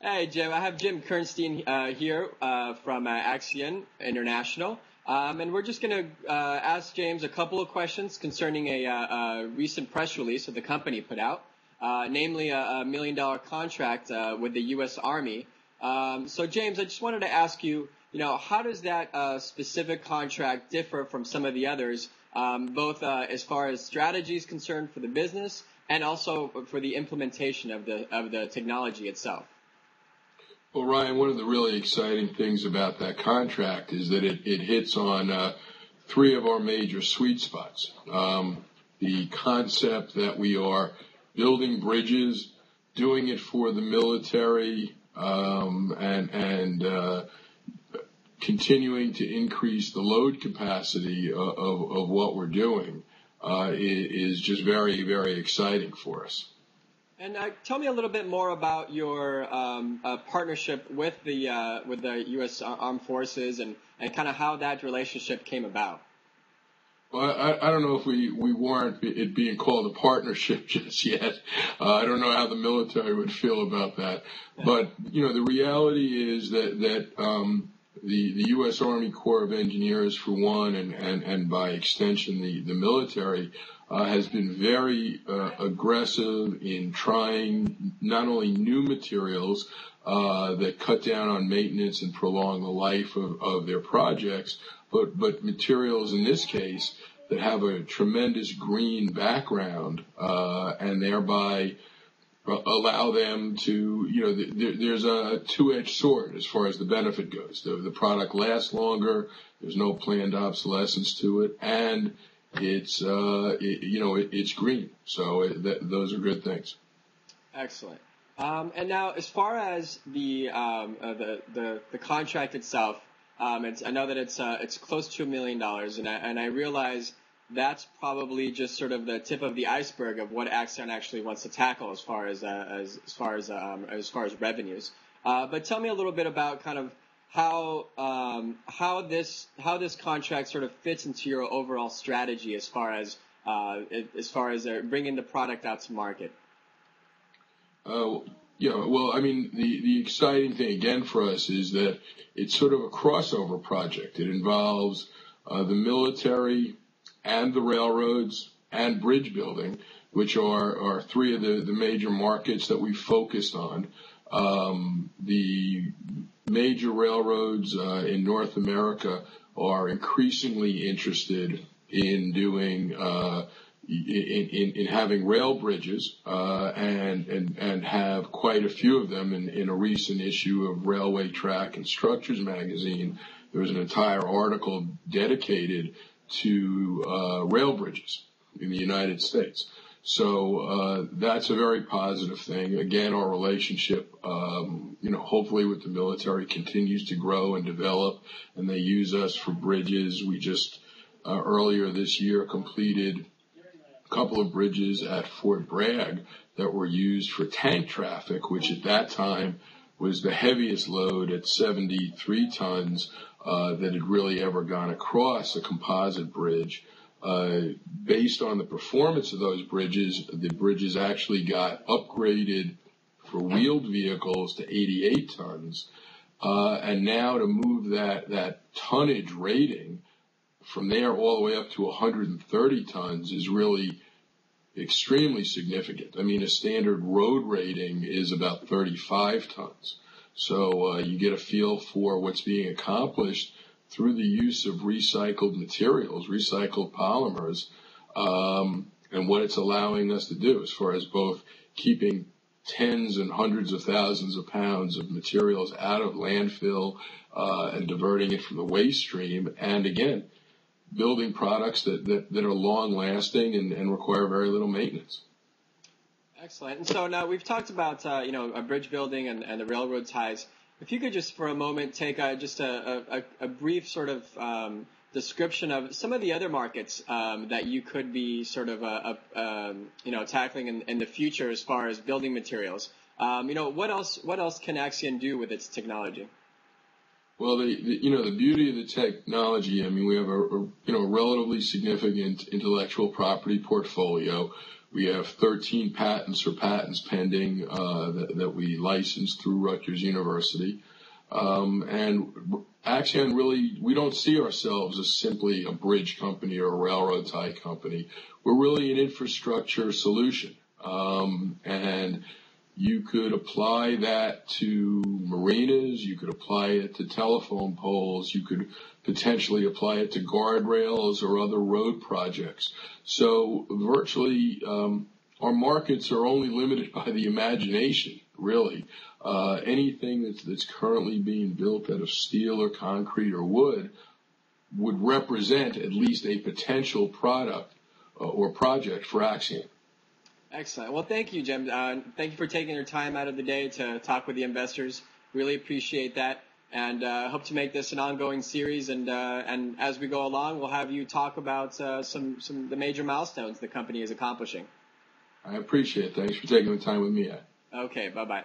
Hey, Jim. I have Jim Kerstein here from Axion International. And we're just going to ask James a couple of questions concerning a recent press release that the company put out, namely a $1 million contract with the U.S. Army. So, James, I just wanted to ask you, how does that specific contract differ from some of the others, both as far as strategy is concerned for the business and also for the implementation of the technology itself? Well, Ryan, one of the really exciting things about that contract is that it hits on three of our major sweet spots. The concept that we are building bridges, doing it for the military, and continuing to increase the load capacity of what we're doing is just very, very exciting for us. And tell me a little bit more about your partnership with the U.S. Armed Forces and kind of how that relationship came about. Well, I don't know if we warrant it being called a partnership just yet. I don't know how the military would feel about that. But, the reality is that the U.S. Army Corps of Engineers, for one, and by extension the military, has been very aggressive in trying not only new materials that cut down on maintenance and prolong the life of their projects, but materials in this case that have a tremendous green background and thereby allow them to, there's a two-edged sword as far as the benefit goes. The product lasts longer, there's no planned obsolescence to it, and it's it's green. So those are good things. Excellent. And now, as far as the contract itself, I know that it's close to $1 million, and I realize that's probably just sort of the tip of the iceberg of what Axion actually wants to tackle as far as revenues. But tell me a little bit about kind of how this contract sort of fits into your overall strategy as far as bringing the product out to market. Well, I mean, the exciting thing again for us is that it's sort of a crossover project. It involves the military and the railroads and bridge building, which are three of the major markets that we focused on. The major railroads in North America are increasingly interested in doing in having rail bridges and have quite a few of them. In a recent issue of Railway Track and Structures magazine, there was an entire article dedicated to rail bridges in the United States. So that's a very positive thing. Again, our relationship, hopefully with the military continues to grow and develop, and they use us for bridges. We just earlier this year completed a couple of bridges at Fort Bragg that were used for tank traffic, which at that time was the heaviest load at 73 tons that had really ever gone across a composite bridge. Based on the performance of those bridges, the bridges actually got upgraded for wheeled vehicles to 88 tons. And now to move that tonnage rating from there all the way up to 130 tons is really extremely significant. I mean, a standard road rating is about 35 tons. So you get a feel for what's being accomplished through the use of recycled materials, recycled polymers, and what it's allowing us to do as far as both keeping tens and hundreds of thousands of pounds of materials out of landfill and diverting it from the waste stream, and again, building products that are long-lasting and require very little maintenance. Excellent. And so now we've talked about a bridge building and the railroad ties. If you could just for a moment take just a brief sort of description of some of the other markets that you could be sort of tackling in the future as far as building materials. What else can Axion do with its technology? Well, the beauty of the technology, I mean, we have a relatively significant intellectual property portfolio. We have 13 patents or patents pending that we licensed through Rutgers University. And Axion really, we don't see ourselves as simply a bridge company or a railroad tie company. We're really an infrastructure solution. And you could apply that to marinas, you could apply it to telephone poles, you could potentially apply it to guardrails or other road projects. So virtually, our markets are only limited by the imagination, really. Anything that's currently being built out of steel or concrete or wood would represent at least a potential product or project for Axion. Excellent. Well, thank you, Jim. Thank you for taking your time out of the day to talk with the investors. Really appreciate that, and hope to make this an ongoing series. And as we go along, we'll have you talk about some of the major milestones the company is accomplishing. I appreciate it. Thanks for taking the time with me, Ed. Okay. Bye bye.